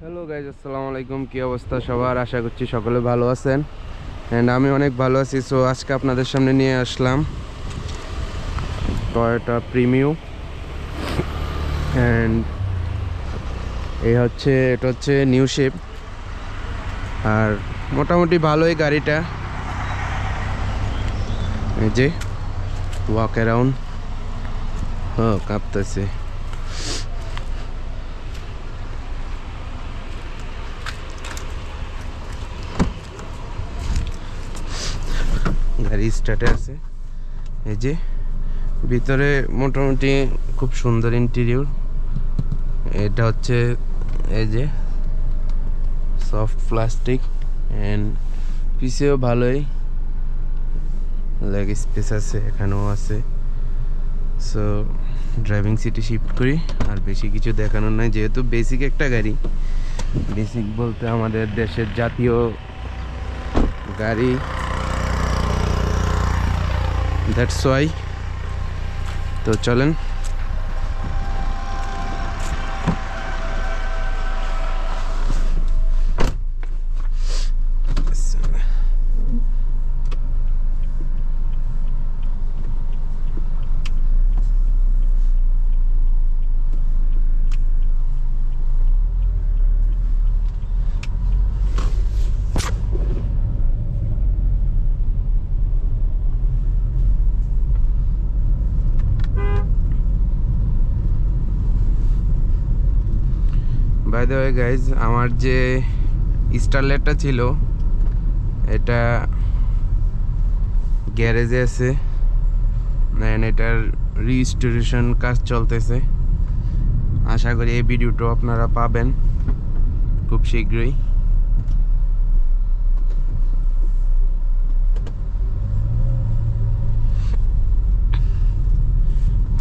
Hello guys, আসসালামু আলাইকুম। কি অবস্থা সবার? আশা করছি সকলে ভালো আছেন অ্যান্ড আমি অনেক ভালো আছি। সো আজকে আপনাদের সামনে নিয়ে আসলাম টয়োটা প্রিমিও অ্যান্ড এটা হচ্ছে নিউ শেপ। আর মোটামুটি ভালোই গাড়িটা। এই যে ওয়াক অ্যারাউন্ড কাঁপতেছে। গাড়ি স্টার্টে আছে। এই যে ভিতরে মোটামুটি খুব সুন্দর ইন্টেরিয়র। এটা হচ্ছে এই যে সফট প্লাস্টিক অ্যান্ড পিছেও ভালোই লেগ স্পেস আছে, এখানেও আছে। সো ড্রাইভিং সিটে শিফট করি। আর বেশি কিছু দেখানোর নাই, যেহেতু বেসিক একটা গাড়ি। বেসিক বলতে আমাদের দেশের জাতীয় গাড়ি, দ্যাটস ওয়াই। তো চলেন। বাই দ্য ওয়ে গাইজ, আমার যে স্টারলেটটা ছিল এটা গ্যারেজে আছে অ্যান্ড এটার রিস্টোরেশন কাজ চলতেছে। আশা করি এই ভিডিওটা আপনারা পাবেন খুব শীঘ্রই।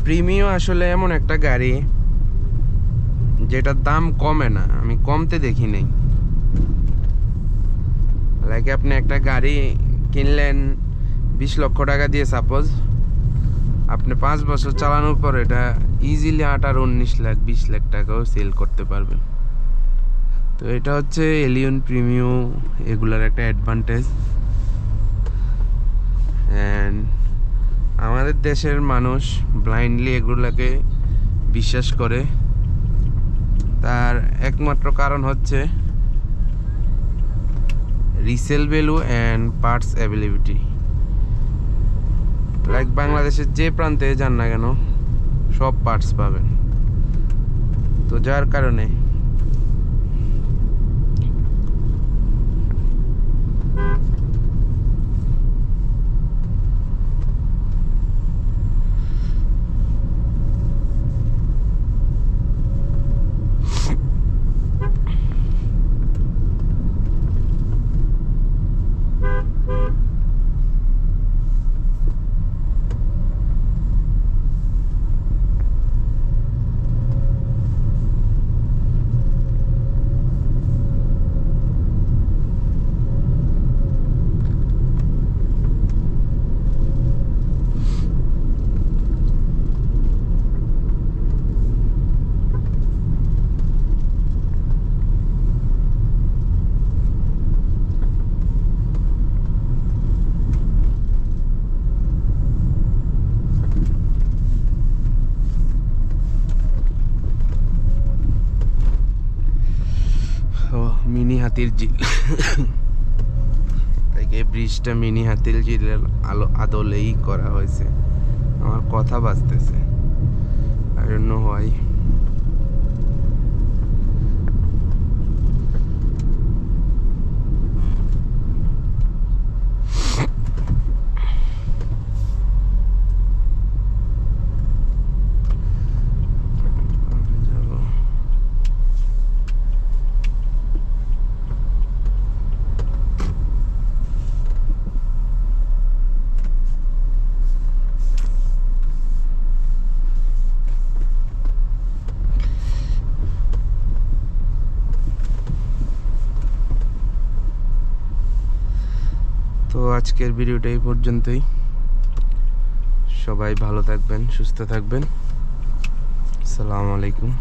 প্রিমিও আসলে এমন একটা গাড়ি যেটার দাম কমে না, আমি কমতে দেখি নাই। লাইক আপনি একটা গাড়ি কিনলেন 20 লক্ষ টাকা দিয়ে, সাপোজ আপনি 5 বছর চালানোর পর এটা ইজিলি 18-19 লাখ 20 লাখ টাকাও সেল করতে পারবেন। তো এটা হচ্ছে এলিয়ন প্রিমিও এগুলার একটা অ্যাডভান্টেজ। অ্যান্ড আমাদের দেশের মানুষ ব্লাইন্ডলি এগুলাকে বিশ্বাস করে। তার একমাত্র কারণ হচ্ছে resale value and parts availability. Like বাংলাদেশের যে প্রান্তে যান না কেন সব পার্টস পাবেন। তো যার কারণে মিনি হাতির ঝিল এই ব্রিজটা মিনি হাতির ঝিলের আদলেই করা হয়েছে। আমার কথা বাজতেছে, আই ডোন্ট নো হোয়াই। তো আজকের ভিডিওটা এই পর্যন্তই। সবাই ভালো থাকবেন, সুস্থ থাকবেন। আসসালামু আলাইকুম।